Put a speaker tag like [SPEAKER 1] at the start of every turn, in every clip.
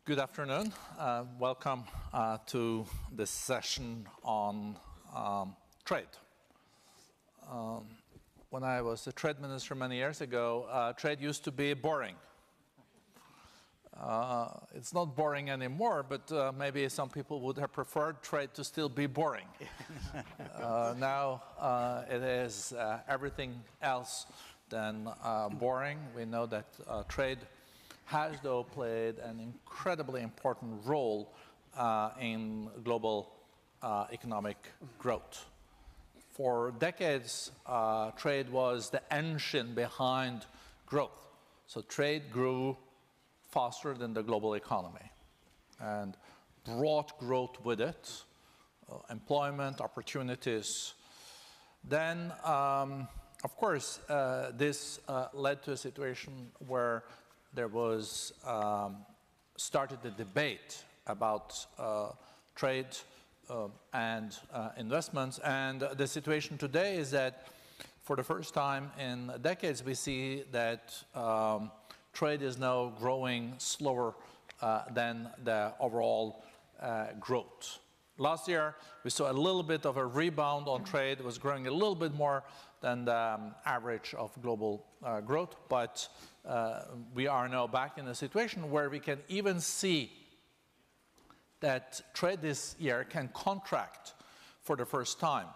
[SPEAKER 1] Good afternoon. Welcome to this session on trade. When I was a trade minister many years ago, trade used to be boring. It's not boring anymore, but maybe some people would have preferred trade to still be boring. Now it is everything else than boring. We know that trade has, though, played an incredibly important role in global economic growth. For decades, trade was the engine behind growth. So trade grew faster than the global economy and brought growth with it, employment, opportunities. Then, of course, this led to a situation where there was started the debate about trade and investments. And the situation today is that for the first time in decades, we see that trade is now growing slower than the overall growth. Last year, we saw a little bit of a rebound on trade. It was growing a little bit more than the average of global growth, but we are now back in a situation where we can even see that trade this year can contract for the first time.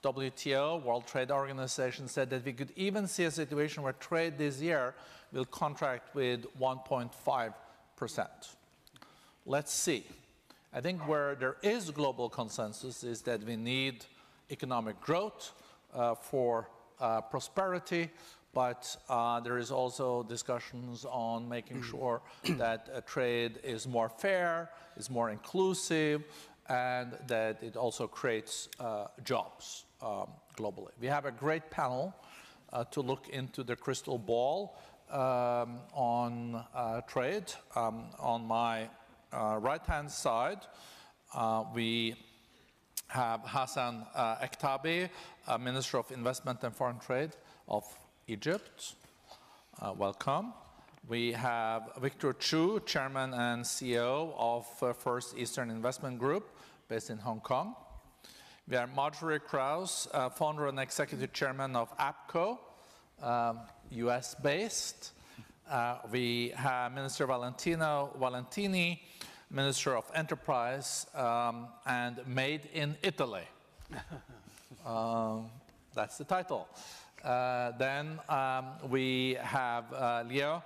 [SPEAKER 1] WTO, World Trade Organization, said that we could even see a situation where trade this year will contract with 1.5%. Let's see. I think where there is global consensus is that we need economic growth for prosperity, but there is also discussions on making sure that trade is more fair, is more inclusive, and that it also creates jobs globally. We have a great panel to look into the crystal ball on trade. On my right-hand side, we have Hassan Elkhatib, Minister of Investment and Foreign Trade of Egypt. Welcome. We have Victor Chu, Chairman and CEO of First Eastern Investment Group, based in Hong Kong. We have Margery Kraus, Founder and Executive Chairman of APCO, US-based. We have Minister Valentini, Minister of Enterprise, and Made in Italy. That's the title. Then we have Leo,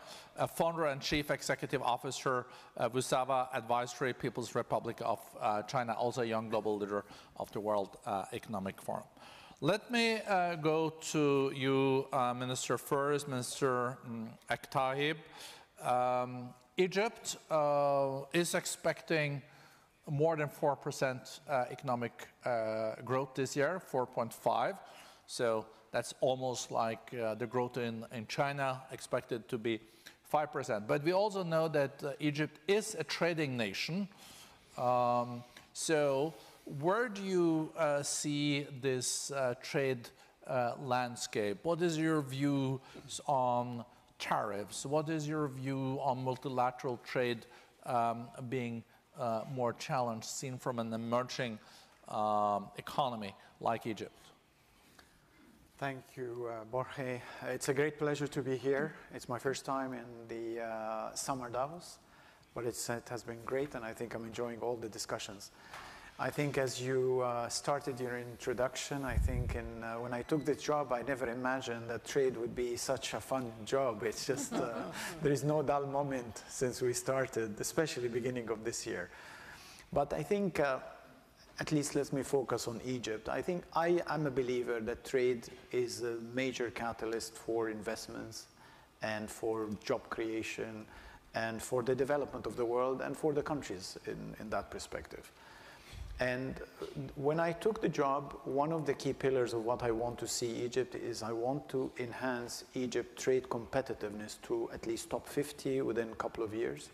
[SPEAKER 1] Founder and Chief Executive Officer, Wusawa Advisory, People's Republic of China, also a young global leader of the World Economic Forum. Let me go to you, Minister first, Minister Elkhatib. Egypt is expecting more than 4% economic growth this year, 4.5%. So that's almost like the growth in China, expected to be 5%. But we also know that Egypt is a trading nation. So where do you see this trade landscape? What is your view on tariffs? What is your view on multilateral trade being more challenged, seen from an emerging economy like Egypt?
[SPEAKER 2] Thank you, Børge. It's a great pleasure to be here. It's my first time in the summer Davos, but it has been great, and I think I'm enjoying all the discussions. I think as you started your introduction, I think when I took this job, I never imagined that trade would be such a fun job. It's just, there is no dull moment since we started, especially beginning of this year. But I think, at least let me focus on Egypt. I think I am a believer that trade is a major catalyst for investments and for job creation and for the development of the world and for the countries in that perspective. And when I took the job, one of the key pillars of what I want to see Egypt is I want to enhance Egypt trade competitiveness to at least top 50 within a couple of years,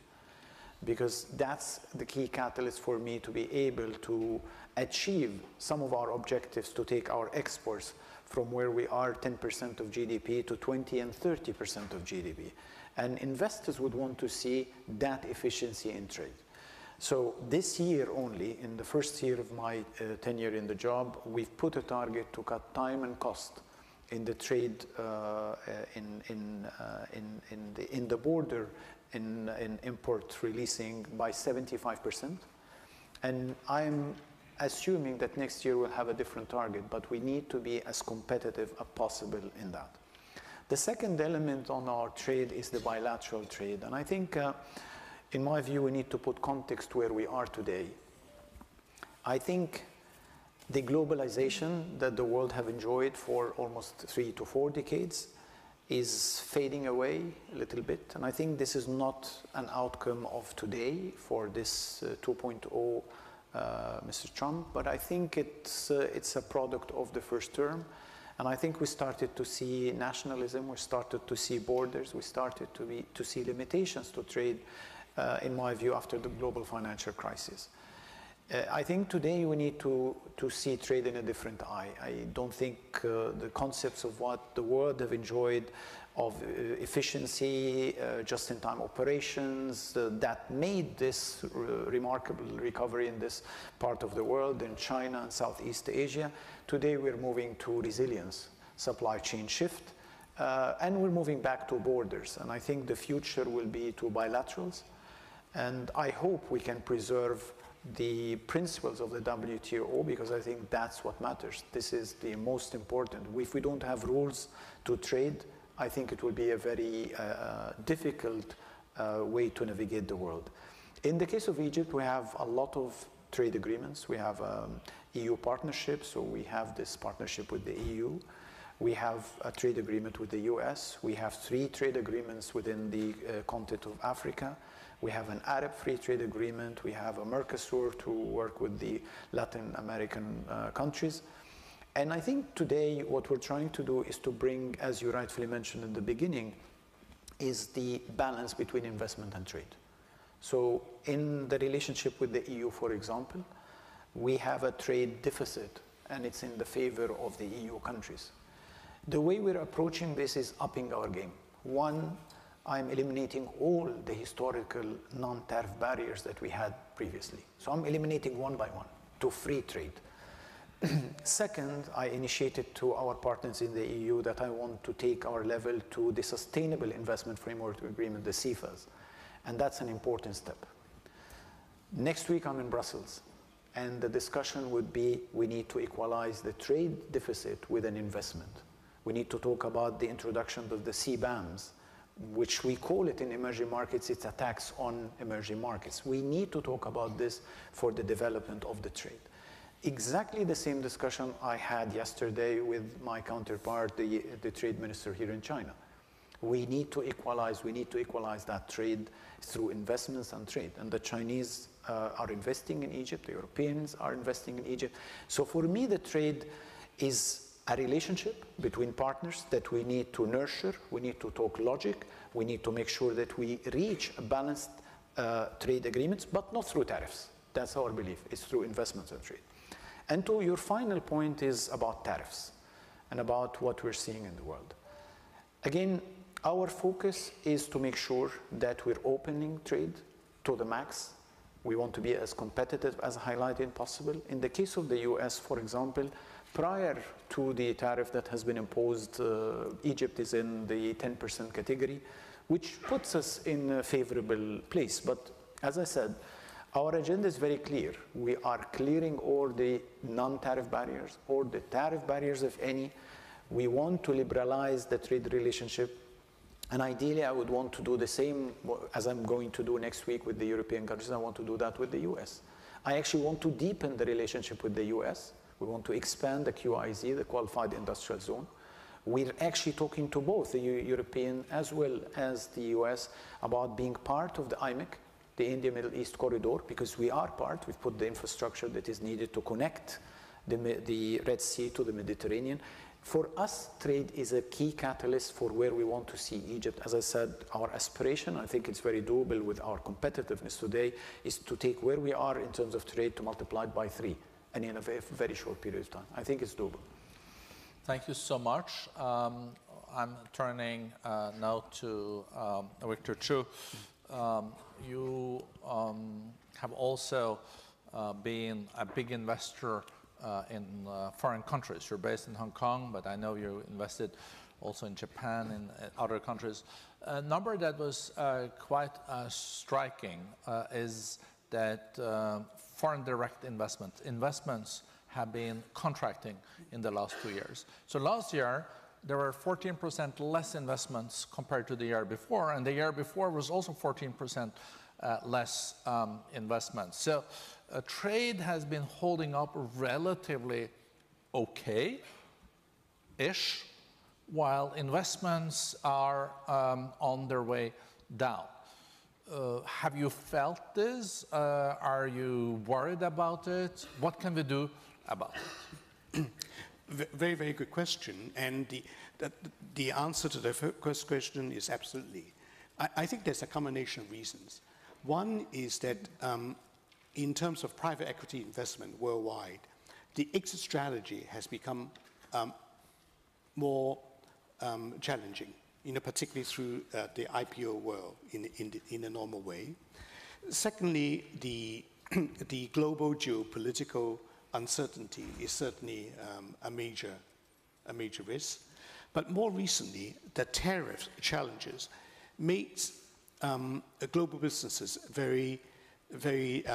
[SPEAKER 2] because that's the key catalyst for me to be able to achieve some of our objectives to take our exports from where we are 10% of GDP to 20 and 30% of GDP. And investors would want to see that efficiency in trade. So this year only, in the first year of my tenure in the job, we've put a target to cut time and cost in the trade, in the border, in import releasing by 75%. And I'm assuming that next year we'll have a different target, but we need to be as competitive as possible in that. The second element on our trade is the bilateral trade. And I think, in my view, we need to put context where we are today. I think the globalization that the world have enjoyed for almost 3 to 4 decades is fading away a little bit. And I think this is not an outcome of today for this 2.0 Mr. Trump, but I think it's a product of the first term. And I think we started to see nationalism, we started to see borders, we started to see limitations to trade, in my view, after the global financial crisis. I think today we need to see trade in a different eye. I don't think the concepts of what the world have enjoyed of efficiency, just-in-time operations, that made this remarkable recovery in this part of the world, in China and Southeast Asia. Today we're moving to resilience, supply chain shift, and we're moving back to borders. And I think the future will be to bilaterals. And I hope we can preserve the principles of the WTO, because I think that's what matters. This is the most important. If we don't have rules to trade, I think it will be a very difficult way to navigate the world. In the case of Egypt, we have a lot of trade agreements. We have EU partnerships, so we have this partnership with the EU. We have a trade agreement with the US. We have 3 trade agreements within the continent of Africa. We have an Arab free trade agreement. We have a Mercosur to work with the Latin American countries. And I think today what we're trying to do is to bring, as you rightfully mentioned in the beginning, is the balance between investment and trade. So in the relationship with the EU, for example, we have a trade deficit, and it's in the favor of the EU countries. The way we're approaching this is upping our game. One, I'm eliminating all the historical non-tariff barriers that we had previously. So I'm eliminating one by one to free trade. Second, I initiated to our partners in the EU that I want to take our level to the Sustainable Investment Framework Agreement, the CIFAs, and that's an important step. Next week I'm in Brussels, and the discussion would be we need to equalize the trade deficit with an investment. We need to talk about the introduction of the CBAMs, which we call it in emerging markets, it's a tax on emerging markets. We need to talk about this for the development of the trade. Exactly the same discussion I had yesterday with my counterpart, the trade minister here in China. We need to equalize that trade through investments and trade. And the Chinese are investing in Egypt, the Europeans are investing in Egypt. So for me, the trade is a relationship between partners that we need to nurture, we need to talk logic, we need to make sure that we reach a balanced trade agreements, but not through tariffs. That's our belief, it's through investments and trade. And to your final point is about tariffs and about what we're seeing in the world. Again, our focus is to make sure that we're opening trade to the max. We want to be as competitive as highlighted possible. In the case of the US, for example, prior to the tariff that has been imposed, Egypt is in the 10% category, which puts us in a favorable place. But as I said, our agenda is very clear. We are clearing all the non-tariff barriers, or the tariff barriers, if any. We want to liberalize the trade relationship. And ideally, I would want to do the same as I'm going to do next week with the European countries. I want to do that with the US. I actually want to deepen the relationship with the US. We want to expand the QIZ, the Qualified Industrial Zone. We're actually talking to both the European as well as the US about being part of the IMEC, the India-Middle East corridor, because we are part. We've put the infrastructure that is needed to connect the Red Sea to the Mediterranean. For us, trade is a key catalyst for where we want to see Egypt. As I said, our aspiration, I think it's very doable with our competitiveness today, is to take where we are in terms of trade to multiply it by 3, and in a very short period of time. I think it's doable.
[SPEAKER 1] Thank you so much. I'm turning now to Victor Chu. You have also been a big investor in foreign countries. You're based in Hong Kong, but I know you invested also in Japan and other countries. A number that was quite striking is that foreign direct investments have been contracting in the last 2 years. So last year, there were 14% less investments compared to the year before, and the year before was also 14% less investments. So trade has been holding up relatively okay-ish, while investments are on their way down. Have you felt this? Are you worried about it? What can we do about it?
[SPEAKER 3] Very, very good question. And the answer to the first question is absolutely. I think there's a combination of reasons. One is that in terms of private equity investment worldwide, the exit strategy has become more challenging, particularly through the IPO world in a normal way. Secondly, the global geopolitical uncertainty is certainly a major risk. But more recently, the tariff challenges made global businesses very, very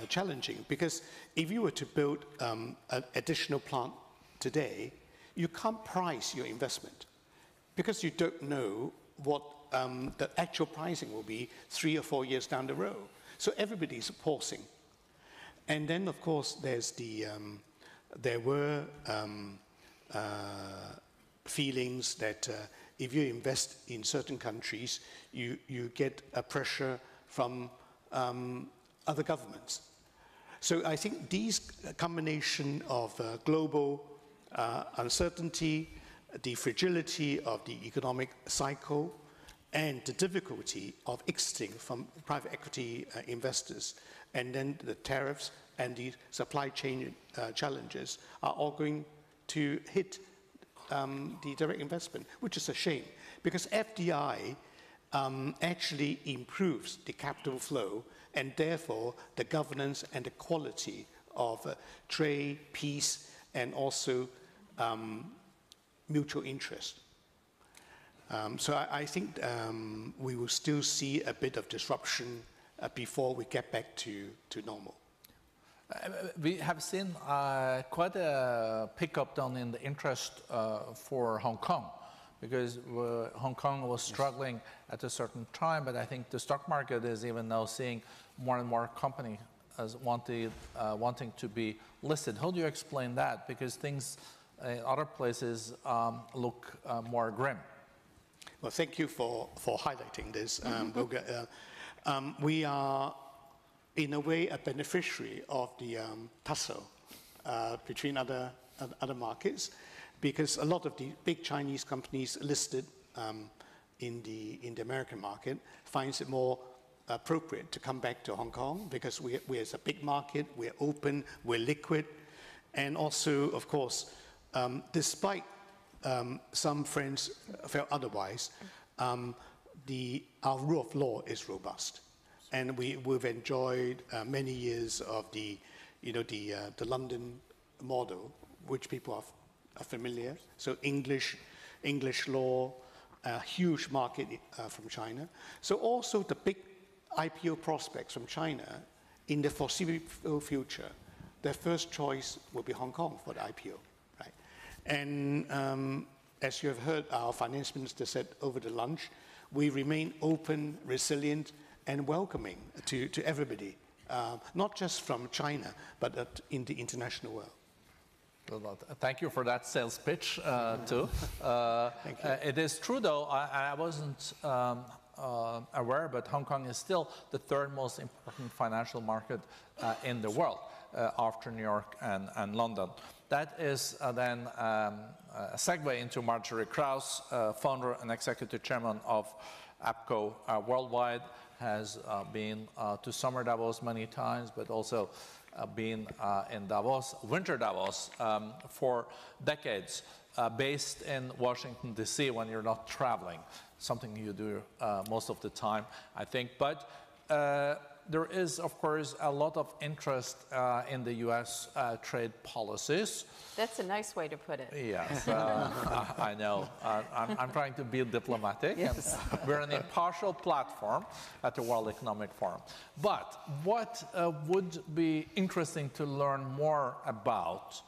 [SPEAKER 3] challenging, because if you were to build an additional plant today, you can't price your investment because you don't know what the actual pricing will be 3 or 4 years down the road. So everybody's pausing. And then, of course, there were feelings that if you invest in certain countries, you get a pressure from other governments. So I think these combination of global uncertainty, the fragility of the economic cycle, and the difficulty of exiting from private equity investors, and then the tariffs and the supply chain challenges are all going to hit the direct investment, which is a shame, because FDI actually improves the capital flow and therefore the governance and the quality of trade, peace, and also mutual interest. So I think we will still see a bit of disruption before we get back to normal.
[SPEAKER 1] We have seen quite a pickup down in the interest for Hong Kong, because Hong Kong was struggling at a certain time, but I think the stock market is even now seeing more and more companies as wanting to be listed. How do you explain that? Because things in other places look more grim.
[SPEAKER 3] Well, thank you for highlighting this, Børge. We are, in a way, a beneficiary of the tussle between other markets, because a lot of the big Chinese companies listed in the American market finds it more appropriate to come back to Hong Kong, because we're a big market, we're open, we're liquid, and also, of course, despite some friends felt otherwise, our rule of law is robust, and we've enjoyed many years of the London model, which people are familiar. So English law, a huge market from China. So also the big IPO prospects from China in the foreseeable future, their first choice will be Hong Kong for the IPO, right? And as you have heard, our finance minister said over the lunch, we remain open, resilient, and welcoming to everybody, not just from China, but in the international world.
[SPEAKER 1] Well, thank you for that sales pitch, too.
[SPEAKER 3] Thank you.
[SPEAKER 1] It is true, though, I wasn't aware, but Hong Kong is still the third most important financial market in the world, after New York and London. That is then a segue into Margery Kraus, founder and executive chairman of APCO Worldwide, has been to Summer Davos many times, but also been in Davos, winter Davos, for decades, based in Washington, D.C. when you're not traveling, something you do most of the time, I think. But there is, of course, a lot of interest in the U.S. Trade policies.
[SPEAKER 4] That's a nice way to put it.
[SPEAKER 1] Yes, I know. I'm trying to be diplomatic.
[SPEAKER 4] Yes.
[SPEAKER 1] And we're an impartial platform at the World Economic Forum. But what would be interesting to learn more about,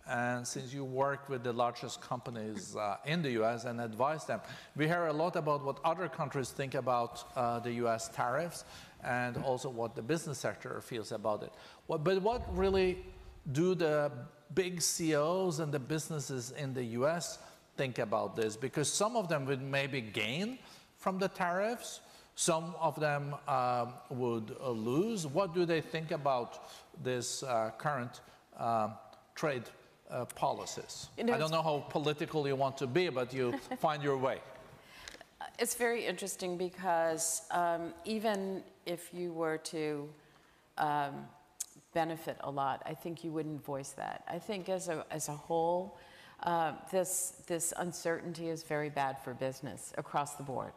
[SPEAKER 1] and since you work with the largest companies in the U.S. and advise them, we hear a lot about what other countries think about the U.S. tariffs, and also what the business sector feels about it. But what really do the big CEOs and the businesses in the US think about this? Because some of them would maybe gain from the tariffs, some of them would lose. What do they think about this current trade policies? I don't know how political you want to be, but you find your way.
[SPEAKER 4] It's very interesting because even if you were to benefit a lot, I think you wouldn't voice that. I think as a whole, this uncertainty is very bad for business across the board.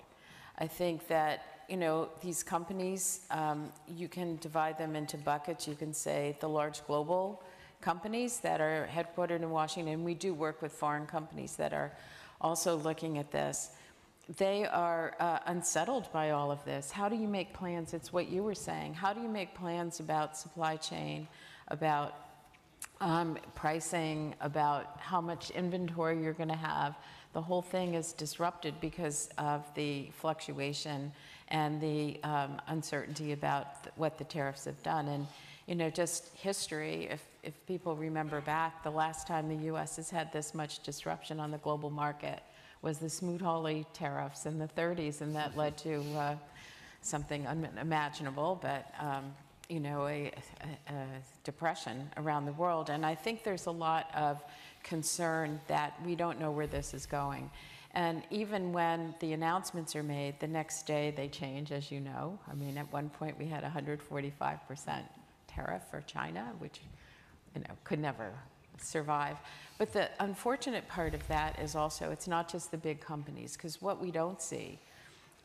[SPEAKER 4] I think that, you know, these companies, you can divide them into buckets. You can say the large global companies that are headquartered in Washington. We do work with foreign companies that are also looking at this. They are unsettled by all of this. How do you make plans? It's what you were saying. How do you make plans about supply chain, about pricing, about how much inventory you're going to have? The whole thing is disrupted because of the fluctuation and the uncertainty about what the tariffs have done. And, you know, just history, if people remember back, the last time the U.S. has had this much disruption on the global market was the Smoot-Hawley tariffs in the 30s, and that led to something unimaginable, but you know, a depression around the world. And I think there's a lot of concern that we don't know where this is going. And even when the announcements are made, the next day they change, as you know. I mean, at one point we had 145% tariff for China, which, you know, could never survive. But the unfortunate part of that is also, it's not just the big companies, because what we don't see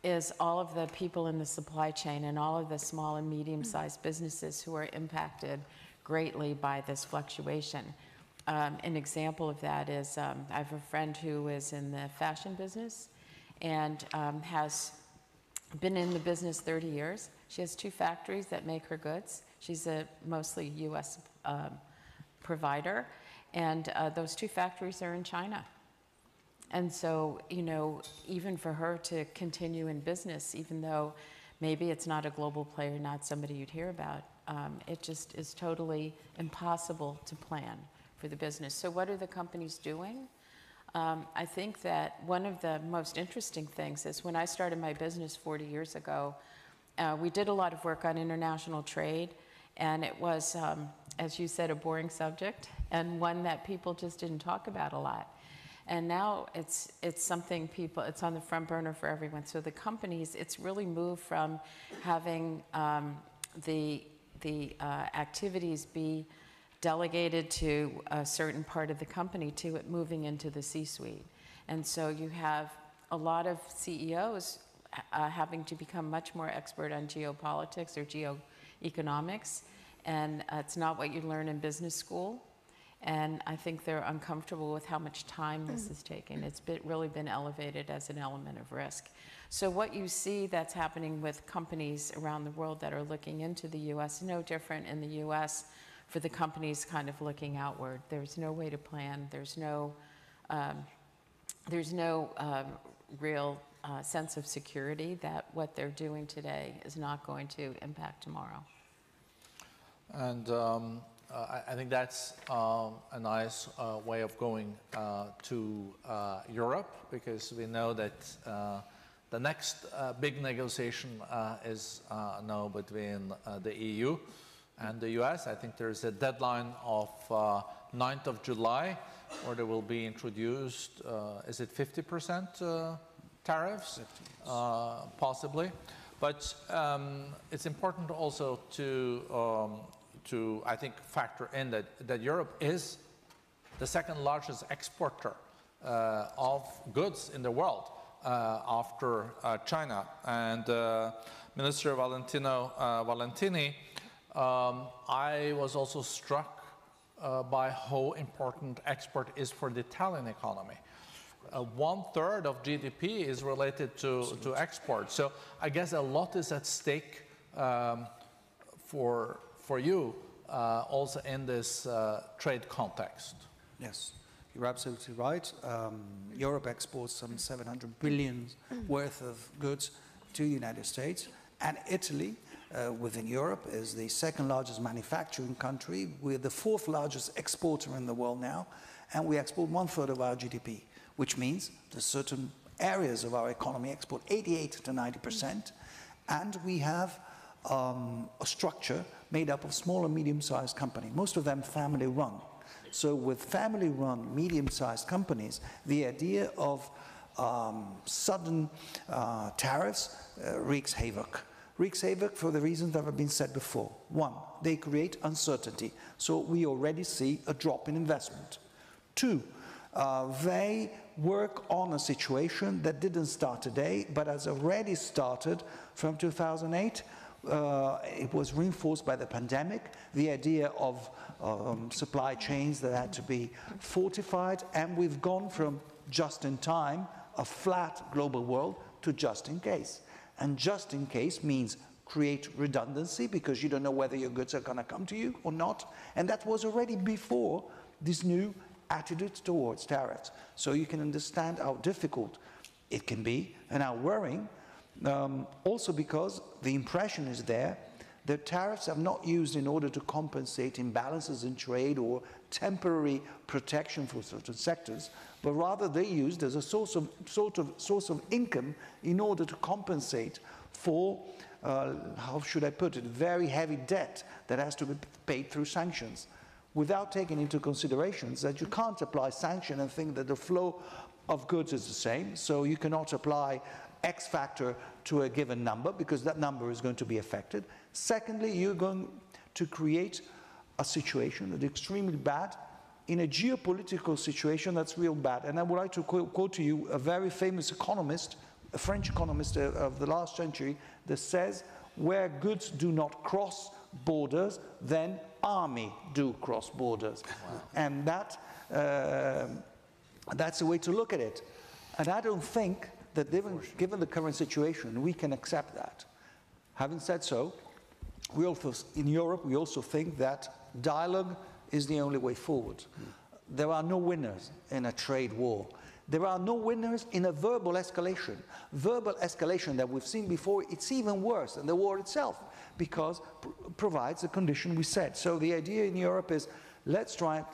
[SPEAKER 4] is all of the people in the supply chain and all of the small and medium-sized businesses who are impacted greatly by this fluctuation. An example of that is I have a friend who is in the fashion business and has been in the business 30 years. She has 2 factories that make her goods. She's a mostly U.S. provider. And those 2 factories are in China. And so, you know, even for her to continue in business, even though maybe it's not a global player, not somebody you'd hear about, it just is totally impossible to plan for the business. So what are the companies doing? I think that one of the most interesting things is when I started my business 40 years ago, we did a lot of work on international trade. And it was, as you said, a boring subject and one that people just didn't talk about a lot. And now it's something it's on the front burner for everyone. So the companies, it's really moved from having the activities be delegated to a certain part of the company to it moving into the C-suite. And so you have a lot of CEOs having to become much more expert on geopolitics or geoeconomics, and it's not what you learn in business school. And I think they're uncomfortable with how much time this is taking. It's really been elevated as an element of risk. So what you see that's happening with companies around the world that are looking into the U.S., no different in the U.S. for the companies kind of looking outward. There's no way to plan. There's no real sense of security that what they're doing today is not going to impact tomorrow. And
[SPEAKER 1] I think that's a nice way of going to Europe, because we know that the next big negotiation is now between the EU and the US. I think there's a deadline of 9th of July where there will be introduced, is it 50% tariffs? Possibly. But it's important also to I think, factor in that Europe is the second largest exporter of goods in the world after China. And Minister Valentini, I was also struck by how important export is for the Italian economy. 1/3 of GDP is related to export. So I guess a lot is at stake for you also in this trade context.
[SPEAKER 5] Yes, you're absolutely right. Europe exports some 700 billion worth of goods to the United States, and Italy within Europe is the second largest manufacturing country. We're the fourth largest exporter in the world now, and we export 1/3 of our GDP, which means that certain areas of our economy export 88 to 90%, and we have a structure made up of small and medium-sized companies, most of them family-run. So with family-run, medium-sized companies, the idea of sudden tariffs wreaks havoc. Wreaks havoc for the reasons that have been said before. One, they create uncertainty. So we already see a drop in investment. Two, they work on a situation that didn't start today, but has already started from 2008. It was reinforced by the pandemic, the idea of supply chains that had to be fortified, and we've gone from just in time, a flat global world, to just in case. And just in case means create redundancy because you don't know whether your goods are going to come to you or not. And that was already before this new attitude towards tariffs. So you can understand how difficult it can be and how worrying. Also because the impression is there that tariffs are not used in order to compensate imbalances in trade or temporary protection for certain sectors, but rather they're used as a source of income in order to compensate for, how should I put it, very heavy debt that has to be paid through sanctions, without taking into consideration that you can't apply sanction and think that the flow of goods is the same, so you cannot apply X factor to a given number because that number is going to be affected. Secondly, you're going to create a situation that's extremely bad in a geopolitical situation that's real bad. And I would like to quote to you a very famous economist, a French economist of the last century, that says, where goods do not cross borders, then army do cross borders. Wow. And that's the way to look at it. And I don't think that given the current situation, we can accept that. Having said so, we also, in Europe, we also think that dialogue is the only way forward. There are no winners in a trade war. There are no winners in a verbal escalation. Verbal escalation that we've seen before, it's even worse than the war itself because provides the condition we set. So the idea in Europe is let's try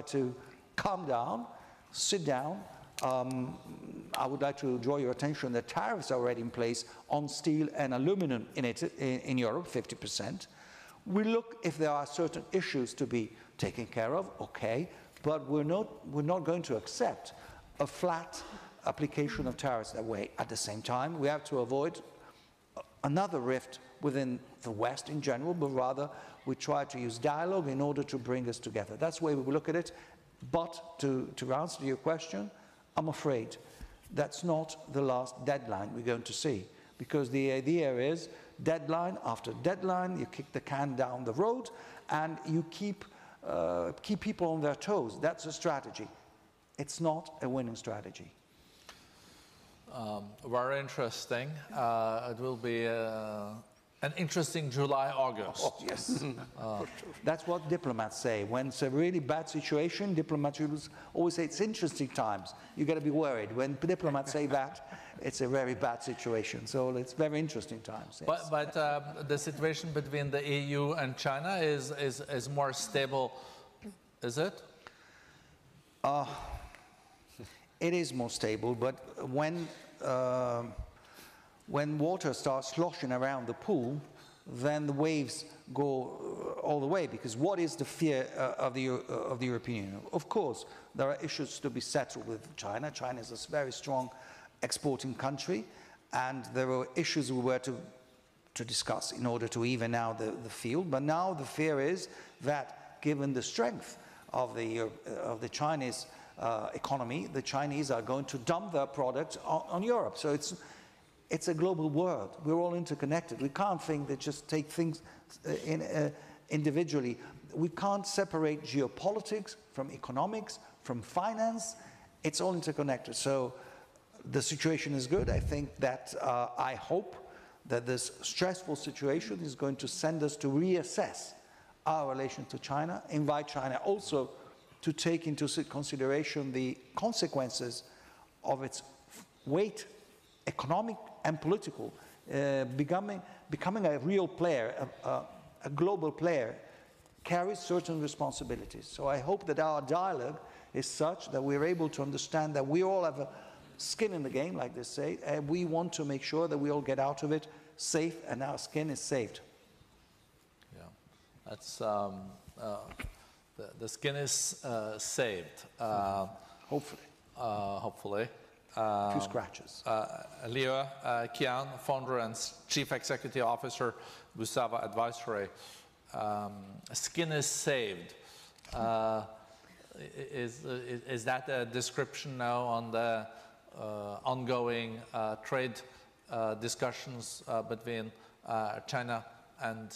[SPEAKER 5] to calm down, sit down. I would like to draw your attention that tariffs are already in place on steel and aluminum in Europe, 50%. We look if there are certain issues to be taken care of, okay, but we're not going to accept a flat application of tariffs that way. At the same time, we have to avoid another rift within the West in general, but rather we try to use dialogue in order to bring us together. That's the way we look at it. But to answer your question, I'm afraid that's not the last deadline we're going to see, because the idea is deadline after deadline, you kick the can down the road and you keep people on their toes. That's a strategy. It's not a winning strategy.
[SPEAKER 1] Very interesting. It will be an interesting July, August.
[SPEAKER 5] Oh, yes. That's what diplomats say. When it's a really bad situation, diplomats always say it's interesting times. You've got to be worried. When diplomats say that, it's a very bad situation. So it's very interesting times. Yes.
[SPEAKER 1] But the situation between the EU and China is more stable, is it?
[SPEAKER 5] It is more stable, but when water starts sloshing around the pool, then the waves go all the way, because what is the fear of the European Union? Of course, there are issues to be settled with China. China is a very strong exporting country, and there are issues we were to to discuss in order to even out the field. But now the fear is that given the strength of the Chinese economy, the Chinese are going to dump their products on Europe. So it's a global world. We're all interconnected. We can't think that just take things individually. We can't separate geopolitics from economics, from finance. It's all interconnected. So the situation is good. I think that I hope that this stressful situation is going to send us to reassess our relation to China, invite China also to take into consideration the consequences of its weight, economic and political, becoming a real player, a global player, carries certain responsibilities. So I hope that our dialogue is such that we're able to understand that we all have a skin in the game, like they say, and we want to make sure that we all get out of it safe and our skin is saved.
[SPEAKER 1] Yeah, that's the skin is saved.
[SPEAKER 5] Hopefully.
[SPEAKER 1] Hopefully.
[SPEAKER 5] A few scratches.
[SPEAKER 1] Leo Qian, founder and chief executive officer, Wusawa Advisory. Skin is saved. Is that a description now on the ongoing trade discussions between China and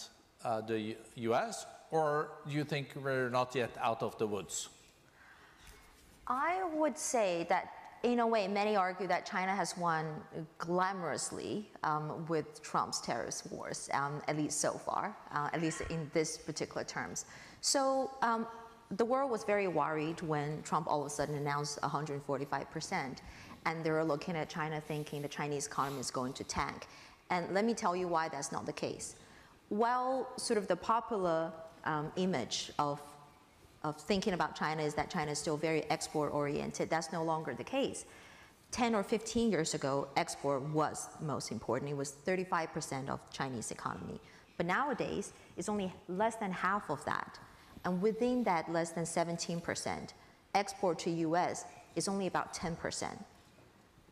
[SPEAKER 1] the US, or do you think we're not yet out of the woods?
[SPEAKER 6] I would say that, in a way, many argue that China has won glamorously with Trump's tariffs wars, at least so far, at least in this particular terms. So the world was very worried when Trump all of a sudden announced 145%, and they were looking at China thinking the Chinese economy is going to tank. And let me tell you why that's not the case. While sort of the popular image of thinking about China is that China is still very export-oriented, that's no longer the case. 10 or 15 years ago, export was most important. It was 35% of Chinese economy. But nowadays, it's only less than half of that. And within that less than 17%, export to US is only about 10%.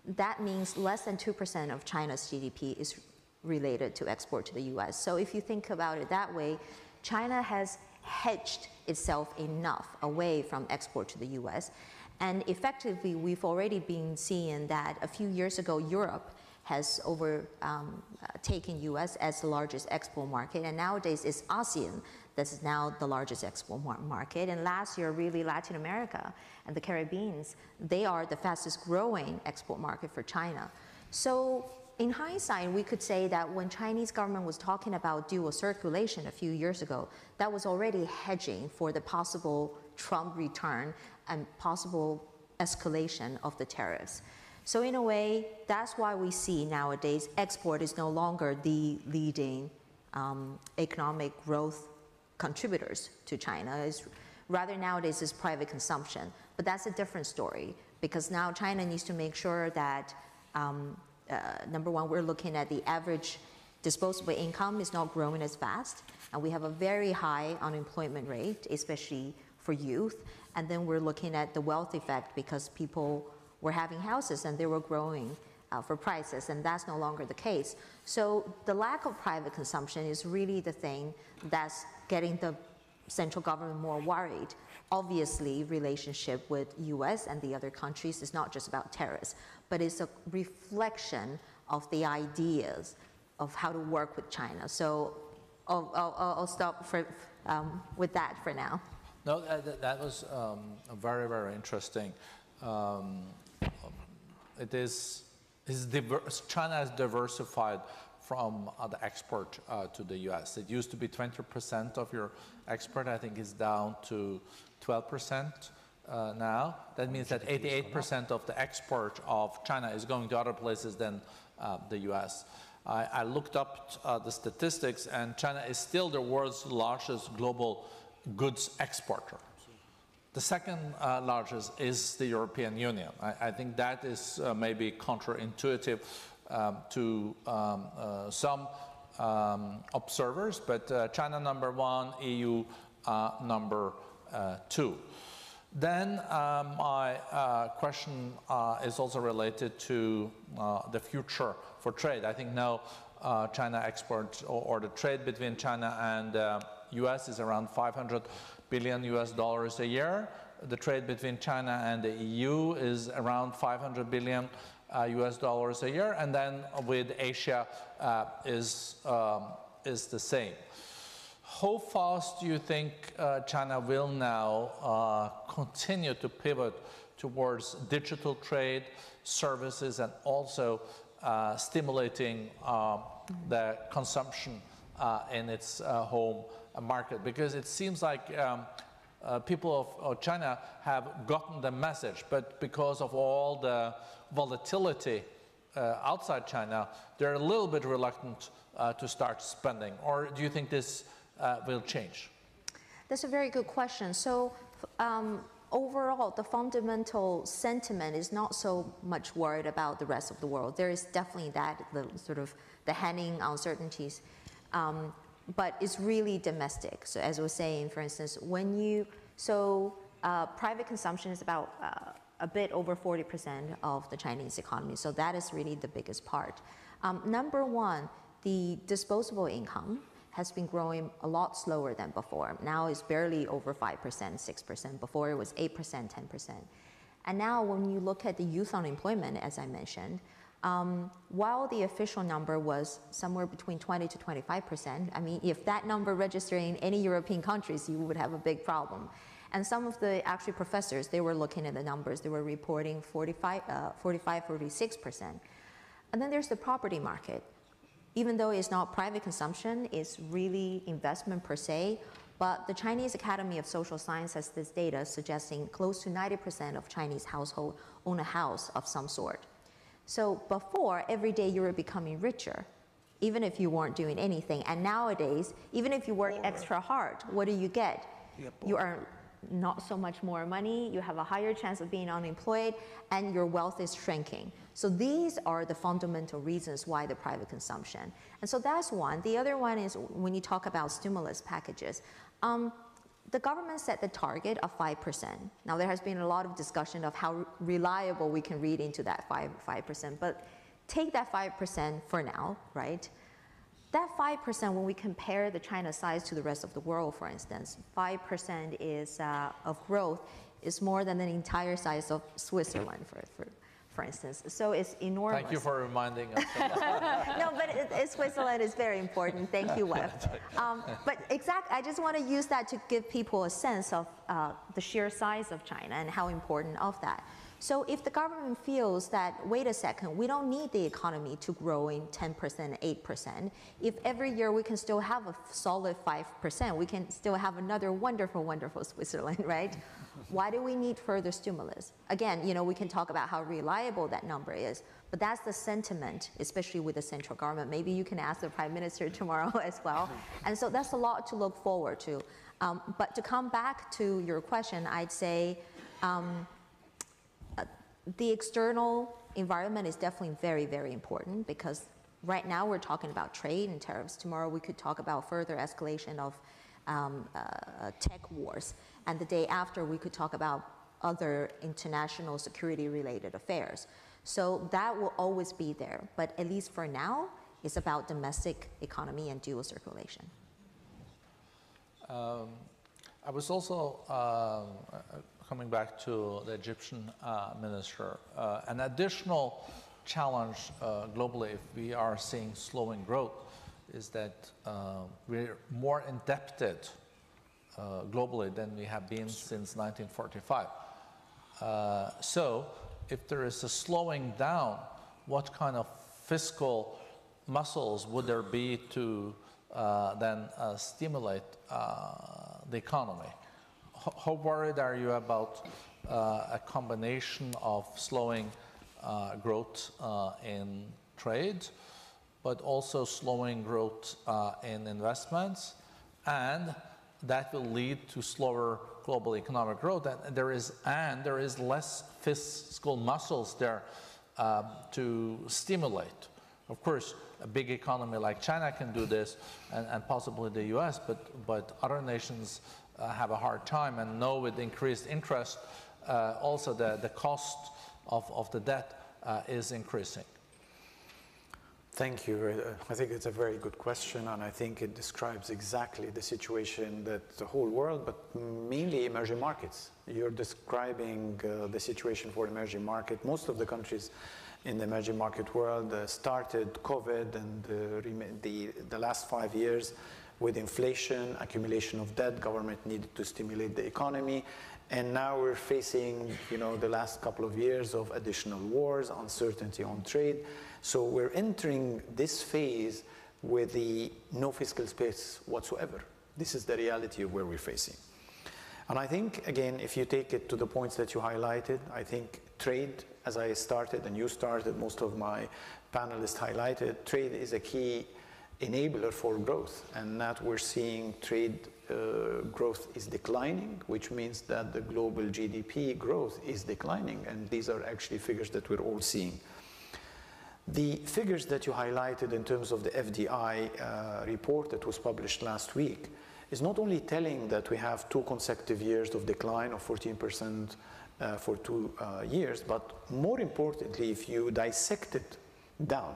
[SPEAKER 6] That means less than 2% of China's GDP is related to export to the US. So if you think about it that way, China has hedged itself enough away from export to the US. And effectively, we've already been seeing that a few years ago, Europe has overtaken US as the largest export market. And nowadays, it's ASEAN that's now the largest export market. And last year, really, Latin America and the Caribbean, they are the fastest growing export market for China. So in hindsight, we could say that when Chinese government was talking about dual circulation a few years ago, that was already hedging for the possible Trump return and possible escalation of the tariffs. So in a way, that's why we see nowadays export is no longer the leading economic growth contributors to China. Rather nowadays is private consumption. But that's a different story, because now China needs to make sure that number one, we're looking at the average disposable income is not growing as fast, and we have a very high unemployment rate, especially for youth. And then we're looking at the wealth effect, because people were having houses and they were growing for prices, and that's no longer the case. So the lack of private consumption is really the thing that's getting the central government more worried. Obviously, relationship with US and the other countries is not just about tariffs, but it's a reflection of the ideas of how to work with China. So I'll stop with that for now.
[SPEAKER 1] No, that was very, very interesting. China has diversified from the export to the US. It used to be 20% of your export. I think is down to 12% now. That means that 88% of the export of China is going to other places than the US. I looked up the statistics, and China is still the world's largest global goods exporter. The second largest is the European Union. I think that is maybe counterintuitive to some observers, but China number one, EU number two. Then my question is also related to the future for trade. I think now China exports, or the trade between China and US is around $500 billion a year. The trade between China and the EU is around $500 billion a year, and then with Asia is the same. How fast do you think China will now continue to pivot towards digital trade, services, and also stimulating the consumption in its home market? Because it seems like people of China have gotten the message, but because of all the volatility outside China, they're a little bit reluctant to start spending. Or do you think this will change?
[SPEAKER 6] That's a very good question. So overall, the fundamental sentiment is not so much worried about the rest of the world. There is definitely that, the sort of the hanging uncertainties, but it's really domestic. So as I was saying, for instance, when you, private consumption is about a bit over 40% of the Chinese economy. So that is really the biggest part. Number one, the disposable income has been growing a lot slower than before. Now it's barely over 5%, 6%. Before it was 8%, 10%. And now when you look at the youth unemployment, as I mentioned, while the official number was somewhere between 20 to 25%, I mean, if that number registered in any European countries, you would have a big problem. And some of the actually professors, they were looking at the numbers, they were reporting 45, 46%. And then there's the property market. Even though it's not private consumption, it's really investment per se, but the Chinese Academy of Social Science has this data suggesting close to 90% of Chinese households own a house of some sort. So before, every day you were becoming richer, even if you weren't doing anything. And nowadays, even if you work extra hard, what do you get? You earn not so much more money, you have a higher chance of being unemployed, and your wealth is shrinking. So these are the fundamental reasons why the private consumption. And so that's one. The other one is when you talk about stimulus packages. The government set the target of 5%. Now there has been a lot of discussion of how reliable we can read into that 5%, but take that 5% for now, right? That 5%, when we compare the China size to the rest of the world, for instance, 5% is, of growth is more than the entire size of Switzerland, for instance. So it's enormous.
[SPEAKER 1] Thank you for reminding us.
[SPEAKER 6] No, but Switzerland is very important. Thank you, Webb. But I just want to use that to give people a sense of the sheer size of China and how important of that. So if the government feels that, wait a second, we don't need the economy to grow in 10%, 8%. If every year we can still have a solid 5%, we can still have another wonderful, wonderful Switzerland, right? Why do we need further stimulus? Again, you know, we can talk about how reliable that number is, but that's the sentiment, especially with the central government. Maybe you can ask the Prime Minister tomorrow as well. And so that's a lot to look forward to. But to come back to your question, I'd say, the external environment is definitely very, very important because right now we're talking about trade and tariffs. Tomorrow we could talk about further escalation of tech wars. And the day after we could talk about other international security related affairs. So that will always be there. But at least for now, it's about domestic economy and dual circulation.
[SPEAKER 1] I was also coming back to the Egyptian minister. An additional challenge globally, if we are seeing slowing growth, is that we're more indebted globally than we have been since 1945. So if there is a slowing down, what kind of fiscal muscles would there be to then stimulate the economy? How worried are you about a combination of slowing growth in trade, but also slowing growth in investments, and that will lead to slower global economic growth, and there is less fiscal muscles there to stimulate. Of course, a big economy like China can do this, and possibly the US, but other nations have a hard time, and know with increased interest, also the cost of the debt is increasing.
[SPEAKER 2] Thank you. I think it's a very good question, and I think it describes exactly the situation that the whole world, but mainly emerging markets. You're describing the situation for emerging market. Most of the countries in the emerging market world started COVID and the last 5 years with inflation, accumulation of debt, government needed to stimulate the economy, and now we're facing, the last couple of years of additional wars, uncertainty on trade. So we're entering this phase with the no fiscal space whatsoever. This is the reality of where we're facing. And I think, again, if you take it to the points that you highlighted, I think trade, as I started and you started, most of my panelists highlighted, trade is a key enabler for growth, and that we're seeing trade growth is declining, which means that the global GDP growth is declining, and these are actually figures that we're all seeing. The figures that you highlighted in terms of the FDI report that was published last week is not only telling that we have 2 consecutive years of decline of 14% for 2 years, but more importantly, if you dissect it down,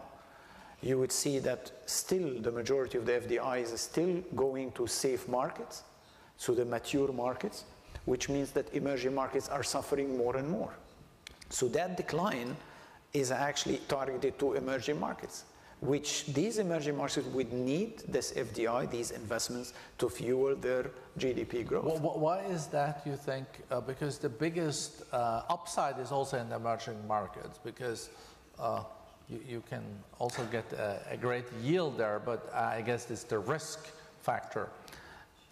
[SPEAKER 2] you would see that still the majority of the FDI is still going to safe markets, so the mature markets, which means that emerging markets are suffering more and more. So that decline is actually targeted to emerging markets, which these emerging markets would need this FDI, these investments, to fuel their GDP growth.
[SPEAKER 1] Well, why is that, you think? Because the biggest upside is also in the emerging markets, because you can also get a great yield there, but I guess it's the risk factor.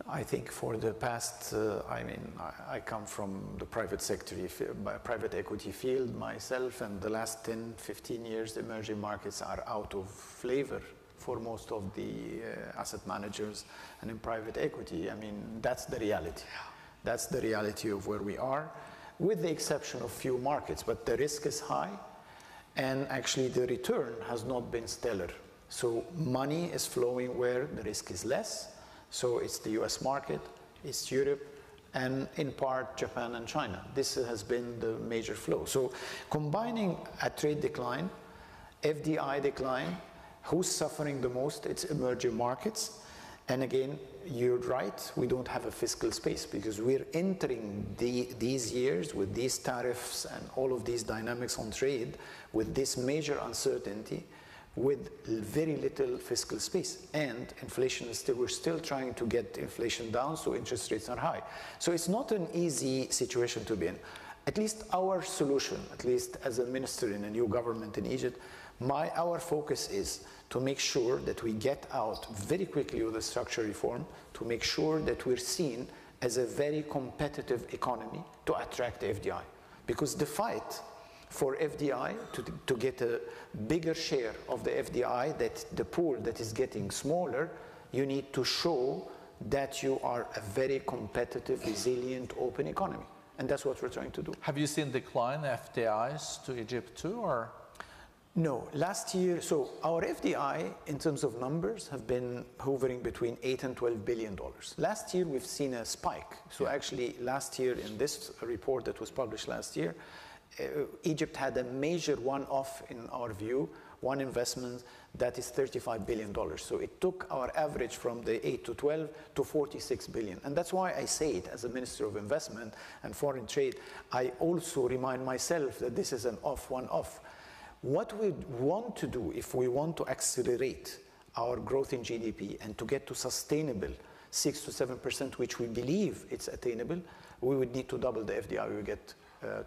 [SPEAKER 2] I think for the past, I come from the private sector, private equity field myself, and the last 10, 15 years, emerging markets are out of flavor for most of the asset managers and in private equity. That's the reality. That's the reality of where we are, with the exception of few markets, but the risk is high, and actually the return has not been stellar. So money is flowing where the risk is less. So it's the US market, it's Europe, and in part Japan and China. This has been the major flow. So combining a trade decline, FDI decline, who's suffering the most? It's emerging markets. And again, you're right, we don't have a fiscal space because we're entering these years with these tariffs and all of these dynamics on trade with this major uncertainty, with very little fiscal space, and inflation is we're still trying to get inflation down, so interest rates are high. So it's not an easy situation to be in. At least our solution, at least as a minister in a new government in Egypt, our focus is to make sure that we get out very quickly with the structural reform, to make sure that we're seen as a very competitive economy to attract the FDI. Because the fight for FDI, to get a bigger share of the FDI, that the pool that is getting smaller, you need to show that you are a very competitive, resilient, open economy. And that's what we're trying to do.
[SPEAKER 1] Have you seen decline FDIs to Egypt too, or?
[SPEAKER 2] No, last year, so our FDI in terms of numbers have been hovering between $8 and $12 billion. Last year, we've seen a spike. So actually last year in this report that was published last year, Egypt had a major one-off, in our view, one investment that is $35 billion. So it took our average from the 8 to 12 to 46 billion. And that's why I say it as a Minister of Investment and Foreign Trade. I also remind myself that this is an one-off. What we want to do, if we want to accelerate our growth in GDP and to get to sustainable 6 to 7%, which we believe it's attainable, we would need to double the FDI we get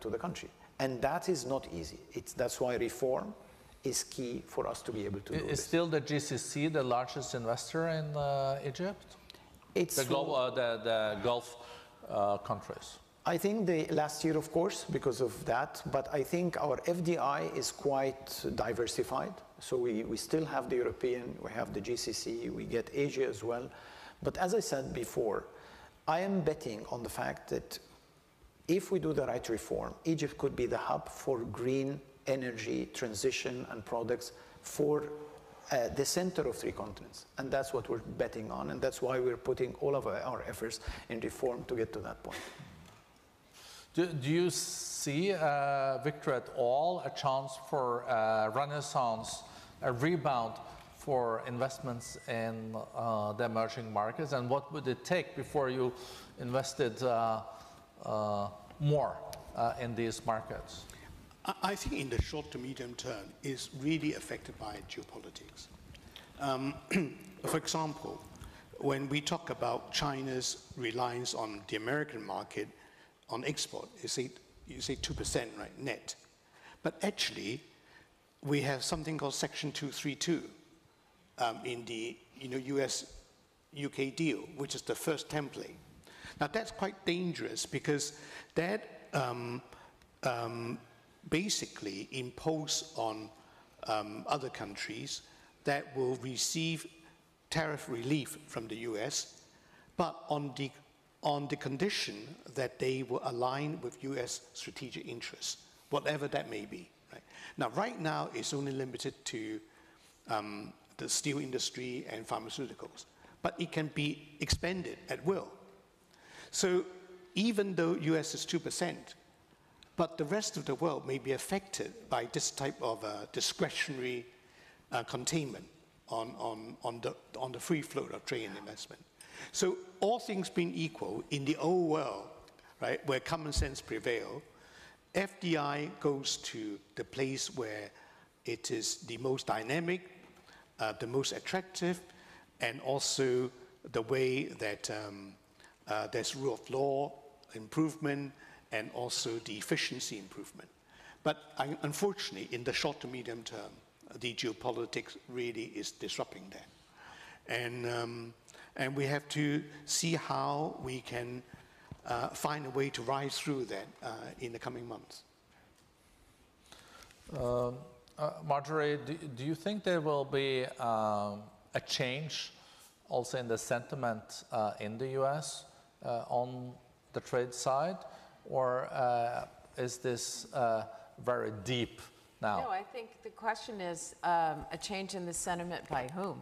[SPEAKER 2] to the country. And that is not easy. That's why reform is key for us to be able to do this.
[SPEAKER 1] Is still the GCC the largest investor in Egypt?
[SPEAKER 2] It's
[SPEAKER 1] the Gulf countries.
[SPEAKER 2] I think the last year, of course, because of that, but I think our FDI is quite diversified. So we still have the European, we have the GCC, we get Asia as well. But as I said before, I am betting on the fact that if we do the right reform, Egypt could be the hub for green energy transition and products for the center of 3 continents. And that's what we're betting on, and that's why we're putting all of our efforts in reform to get to that point.
[SPEAKER 1] Do you see, Victor, at all a chance for renaissance a rebound for investments in the emerging markets, and what would it take before you invested more in these markets?
[SPEAKER 3] I think in the short to medium term is really affected by geopolitics. For example, when we talk about China's reliance on the American market on export, you say 2%, right, net. But actually, we have something called Section 232 in the US-UK deal, which is the first template. Now that's quite dangerous because that basically impose on other countries that will receive tariff relief from the US, but on the condition that they will align with US strategic interests, whatever that may be. Right? Now, right now, it's only limited to the steel industry and pharmaceuticals, but it can be expanded at will. So even though US is 2%, but the rest of the world may be affected by this type of discretionary containment on the free flow of trade and investment. So all things being equal, in the old world, right, where common sense prevails, FDI goes to the place where it is the most dynamic, the most attractive, and also the way that there's rule of law improvement and also the efficiency improvement. But unfortunately, in the short to medium term, the geopolitics really is disrupting that. And we have to see how we can find a way to rise through that in the coming months.
[SPEAKER 1] Margery, do you think there will be a change also in the sentiment in the US on the trade side, or is this very deep now?
[SPEAKER 4] No, I think the question is a change in the sentiment by whom?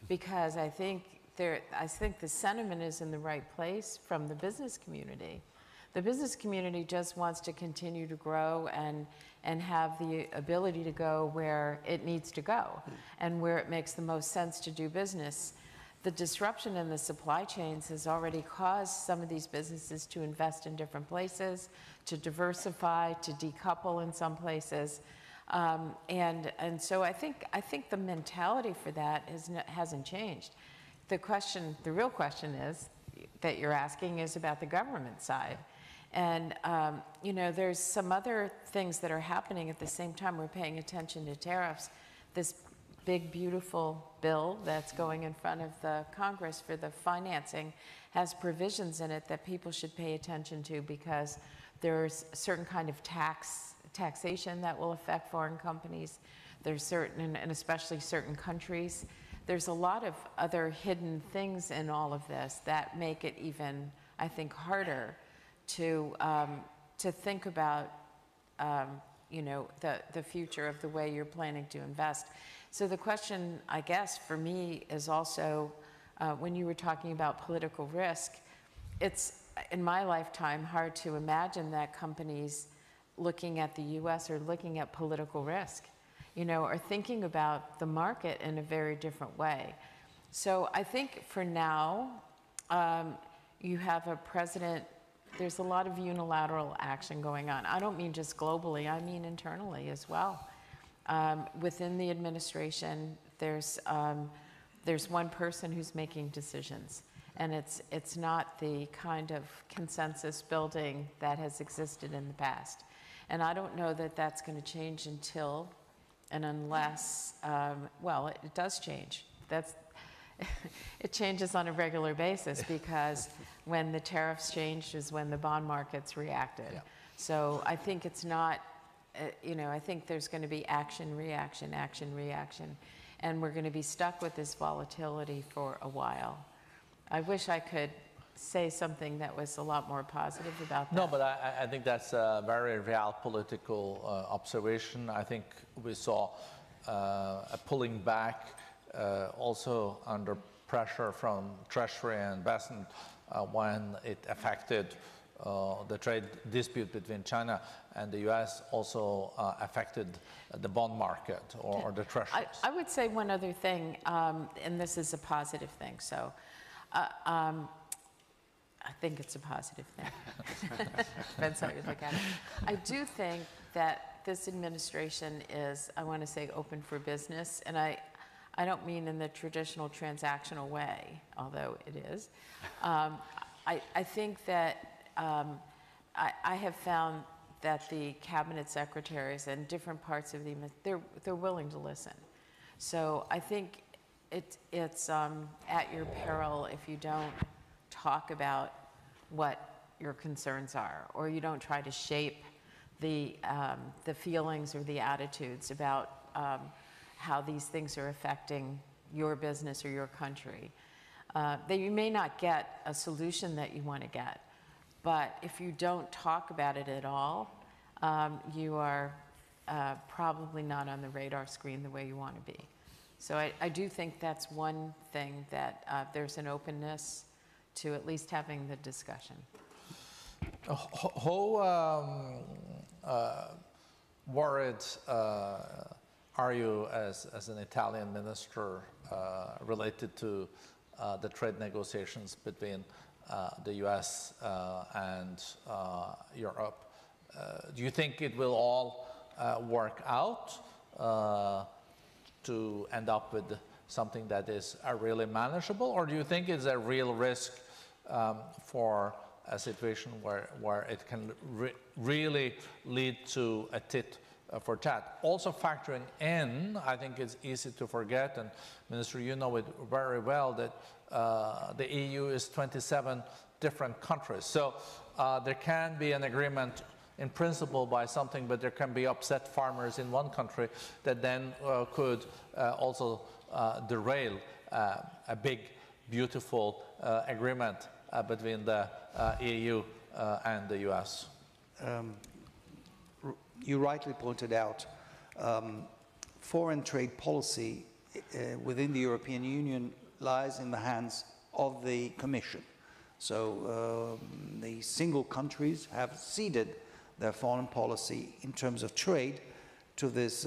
[SPEAKER 4] Because I think the sentiment is in the right place from the business community. The business community just wants to continue to grow and have the ability to go where it needs to go and where it makes the most sense to do business. The disruption in the supply chains has already caused some of these businesses to invest in different places, to diversify, to decouple in some places. And so I think the mentality for that hasn't changed. The real question is, that you're asking is about the government side. And, there's some other things that are happening at the same time we're paying attention to tariffs. This big, beautiful bill that's going in front of the Congress for the financing has provisions in it that people should pay attention to, because there's a certain kind of taxation that will affect foreign companies. There's certain, and especially certain countries. There's a lot of other hidden things in all of this that make it even, I think, harder to think about, the future of the way you're planning to invest. So the question, I guess, for me is also, when you were talking about political risk, it's, in my lifetime, hard to imagine that companies looking at the US or looking at political risk, are thinking about the market in a very different way. So I think for now, you have a president, there's a lot of unilateral action going on. I don't mean just globally, I mean internally as well. Within the administration, there's one person who's making decisions, and it's not the kind of consensus building that has existed in the past. And I don't know that that's going to change until and unless, well, it does change. It changes on a regular basis, because when the tariffs changed is when the bond markets reacted. Yeah. So I think it's not, I think there's going to be action, reaction, and we're going to be stuck with this volatility for a while. I wish I could say something that was a lot more positive about that.
[SPEAKER 1] No, but I think that's a very real political observation. I think we saw a pulling back also under pressure from Treasury and investment when it affected the trade dispute between China and the US also affected the bond market or the treasuries?
[SPEAKER 4] I would say one other thing, and this is a positive thing. So I think it's a positive thing. Depends how you look at it. I do think that this administration is, I want to say, open for business. And I don't mean in the traditional transactional way, although it is. I think that I have found that the cabinet secretaries and different parts of they're willing to listen. So I think it's at your peril if you don't talk about what your concerns are, or you don't try to shape the feelings or the attitudes about how these things are affecting your business or your country. That you may not get a solution that you want to get, but if you don't talk about it at all, you are probably not on the radar screen the way you want to be. So I do think that's one thing, that there's an openness to at least having the discussion.
[SPEAKER 1] How worried are you as an Italian minister related to the trade negotiations between the US and Europe? Do you think it will all work out to end up with something that is really manageable, or do you think it's a real risk for a situation where it can really lead to a tit for tat? Also factoring in, I think it's easy to forget, and Minister, you know it very well, that the EU is 27 different countries. So there can be an agreement in principle by something, but there can be upset farmers in one country that then could also derail a big, beautiful agreement between the EU and the US.
[SPEAKER 5] You rightly pointed out, foreign trade policy within the European Union lies in the hands of the Commission. So the single countries have ceded their foreign policy in terms of trade to this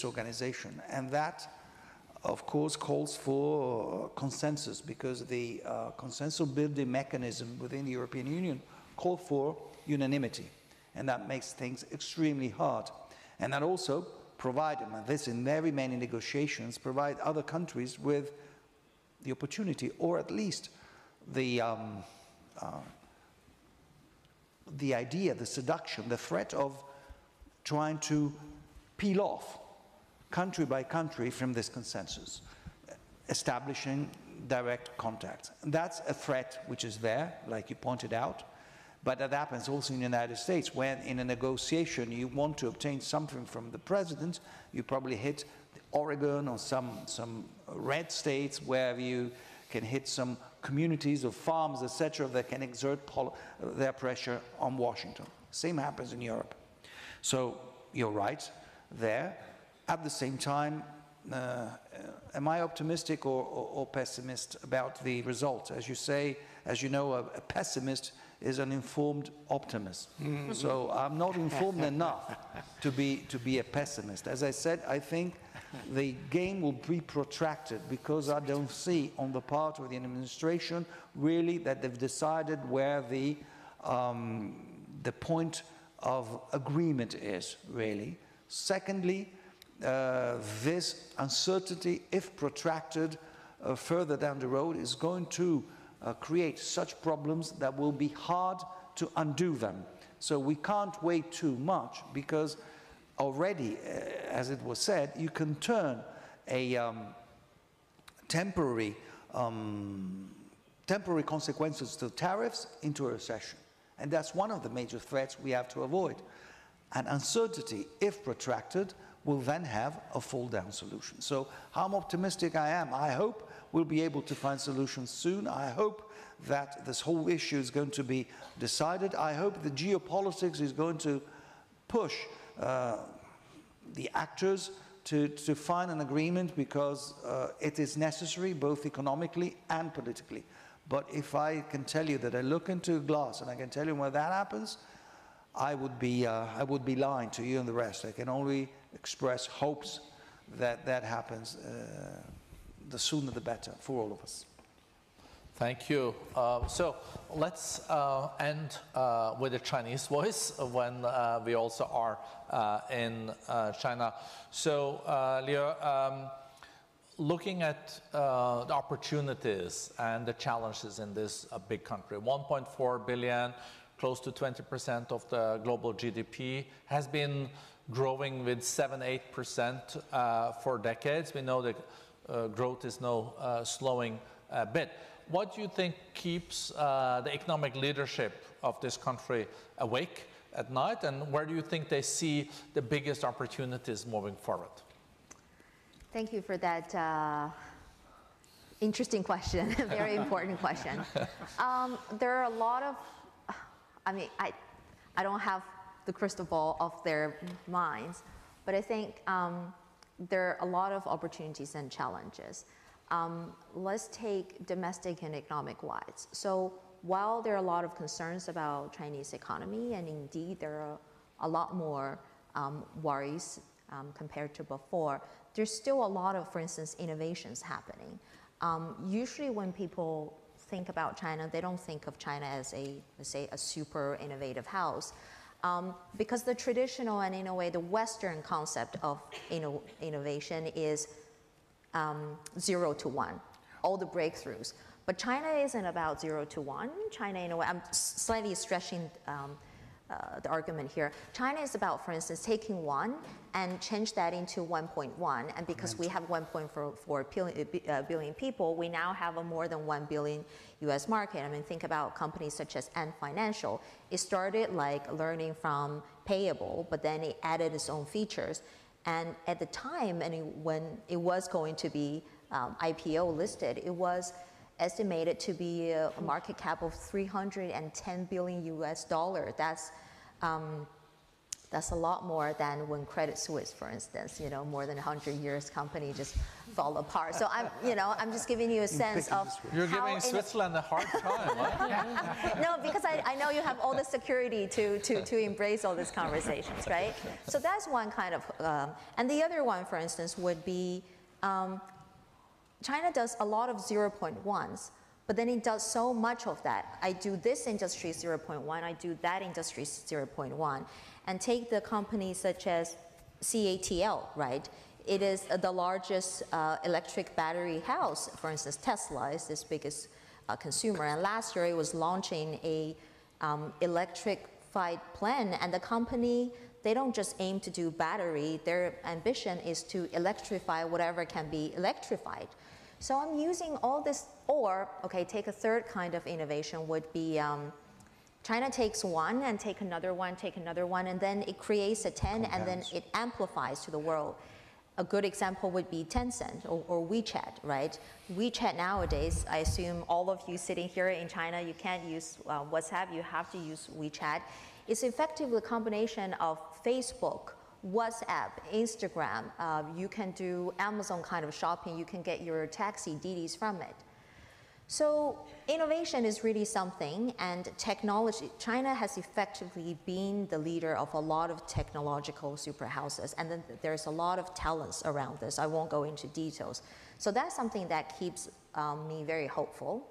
[SPEAKER 5] organization. And that, of course, calls for consensus, because the consensus building mechanism within the European Union calls for unanimity. And that makes things extremely hard. And that also provided, and this in very many negotiations, provide other countries with the opportunity, or at least the idea, the seduction, the threat of trying to peel off country by country from this consensus, establishing direct contact. And that's a threat which is there, like you pointed out, but that happens also in the United States, when in a negotiation you want to obtain something from the president, you probably hit Oregon or some red states, where you can hit some communities of farms, etc., that can exert their pressure on Washington. Same happens in Europe. So you're right there. At the same time, am I optimistic or pessimist about the result? As you say, as you know, a pessimist is an informed optimist. So I'm not informed enough to be a pessimist. As I said, I think the game will be protracted, because I don't see on the part of the administration really that they've decided where the point of agreement is, really. Secondly, this uncertainty, if protracted further down the road, is going to create such problems that will be hard to undo them. So we can't wait too much, because already, as it was said, you can turn a temporary consequences to tariffs into a recession. And that's one of the major threats we have to avoid. And uncertainty, if protracted, will then have a fall-down solution. So how optimistic I am, I hope we'll be able to find solutions soon. I hope that this whole issue is going to be decided. I hope the geopolitics is going to push the actors to find an agreement, because it is necessary, both economically and politically. But if I can tell you that I look into a glass and I can tell you when that happens, I would be lying to you and the rest. I can only express hopes that that happens. The sooner the better for all of us.
[SPEAKER 1] Thank you. So let's end with a Chinese voice when we also are in China. So Liu, looking at the opportunities and the challenges in this big country, 1.4 billion, close to 20% of the global GDP, has been growing with 7–8% for decades. We know that growth is now slowing a bit. What do you think keeps the economic leadership of this country awake at night, and where do you think they see the biggest opportunities moving forward?
[SPEAKER 6] Thank you for that interesting question, a very important question. There are a lot of, I mean, I don't have the crystal ball of their minds, but I think there are a lot of opportunities and challenges. Let's take domestic and economic wise. So while there are a lot of concerns about Chinese economy, and indeed there are a lot more worries compared to before, there's still a lot of, for instance, innovations happening. Usually when people think about China, they don't think of China as let's say, a super innovative house. Because the traditional and in a way the Western concept of innovation is 0 to 1, all the breakthroughs. But China isn't about 0 to 1. China, in a way, I'm slightly stretching the argument here. China is about, for instance, taking 1 and change that into 1.1. And because we have 1.4 billion people, we now have a more than 1 billion US market. I mean, think about companies such as Ant Financial. It started like learning from payable, but then it added its own features. And at the time, when it was going to be IPO listed, it was estimated to be a market cap of 310 billion US dollar. That's a lot more than when Credit Suisse, for instance, more than 100 years company just fall apart. So I'm just giving you a sense of
[SPEAKER 1] You're giving Switzerland a hard time, right?
[SPEAKER 6] No, because I know you have all the security to embrace all these conversations, right? So that's one kind of, and the other one, for instance, would be China does a lot of 0.1s, but then it does so much of that. I do this industry 0.1, I do that industry 0.1. And take the companies such as CATL, right? It is the largest electric battery house. For instance, Tesla is this biggest consumer. And last year it was launching a electrified plan. And the company, they don't just aim to do battery. Their ambition is to electrify whatever can be electrified. So I'm using all this, or, okay, take a third kind of innovation would be China takes 1 and take another one, and then it creates a 10, and then it amplifies to the world. A good example would be Tencent or WeChat, right? WeChat nowadays, I assume all of you sitting here in China, you can't use WhatsApp, you have to use WeChat. It's effectively a combination of Facebook, WhatsApp, Instagram. You can do Amazon kind of shopping, you can get your taxi, Didis from it. So innovation is really something, and technology, China has effectively been the leader of a lot of technological superhouses, and then there's a lot of talents around this. I won't go into details. So that's something that keeps me very hopeful.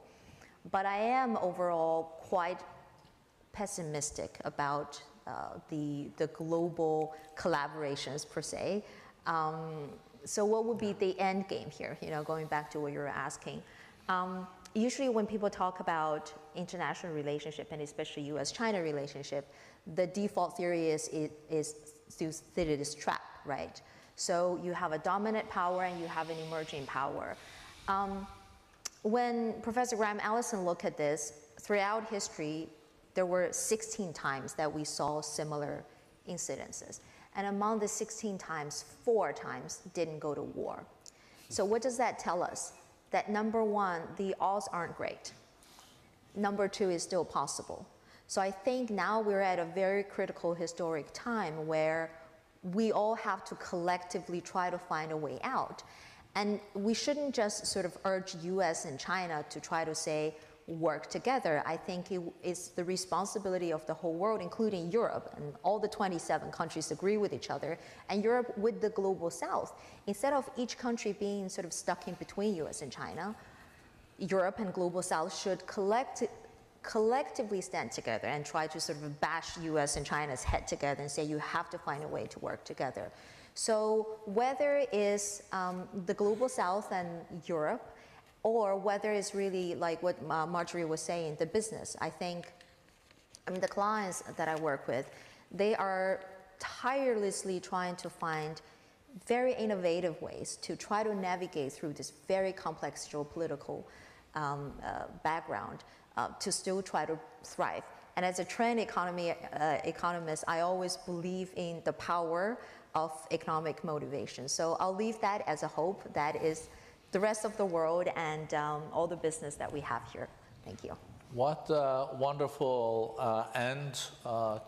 [SPEAKER 6] But I am overall quite pessimistic about the global collaborations per se. So what would be the end game here, going back to what you were asking? Usually when people talk about international relationship, and especially US-China relationship, the default theory is Thucydides' trap, right? So you have a dominant power and you have an emerging power. When Professor Graham Allison looked at this, throughout history, there were 16 times that we saw similar incidences. And among the 16 times, 4 times didn't go to war. So what does that tell us? That number 1, the odds aren't great. Number 2 is still possible. So I think now we're at a very critical historic time where we all have to collectively try to find a way out. And we shouldn't just sort of urge US and China to try to say, work together. I think it's the responsibility of the whole world, including Europe, and all the 27 countries agree with each other, and Europe with the global south. Instead of each country being sort of stuck in between US and China, Europe and global south should collectively stand together and try to sort of bash US and China's head together and say you have to find a way to work together. So whether it's the global south and Europe, or whether it's really like what Margery was saying, the business, I mean, the clients that I work with, they are tirelessly trying to find very innovative ways to try to navigate through this very complex geopolitical background to still try to thrive. And as a trend economist, I always believe in the power of economic motivation. So I'll leave that as a hope. That is the rest of the world and all the business that we have here. Thank you.
[SPEAKER 1] What a wonderful end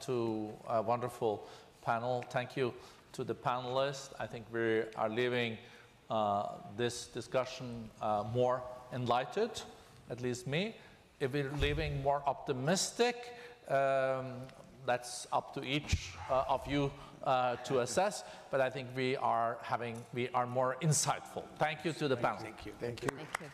[SPEAKER 1] to a wonderful panel. Thank you to the panelists. I think we are leaving this discussion more enlightened, at least me. If we're leaving more optimistic, that's up to each of you to assess, but I think we are more insightful. Thank you to the panel.
[SPEAKER 3] Thank you.
[SPEAKER 2] Thank you.
[SPEAKER 4] Thank you.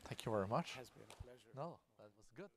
[SPEAKER 1] Thank you very much.
[SPEAKER 2] It has been a pleasure.
[SPEAKER 1] No, that was good.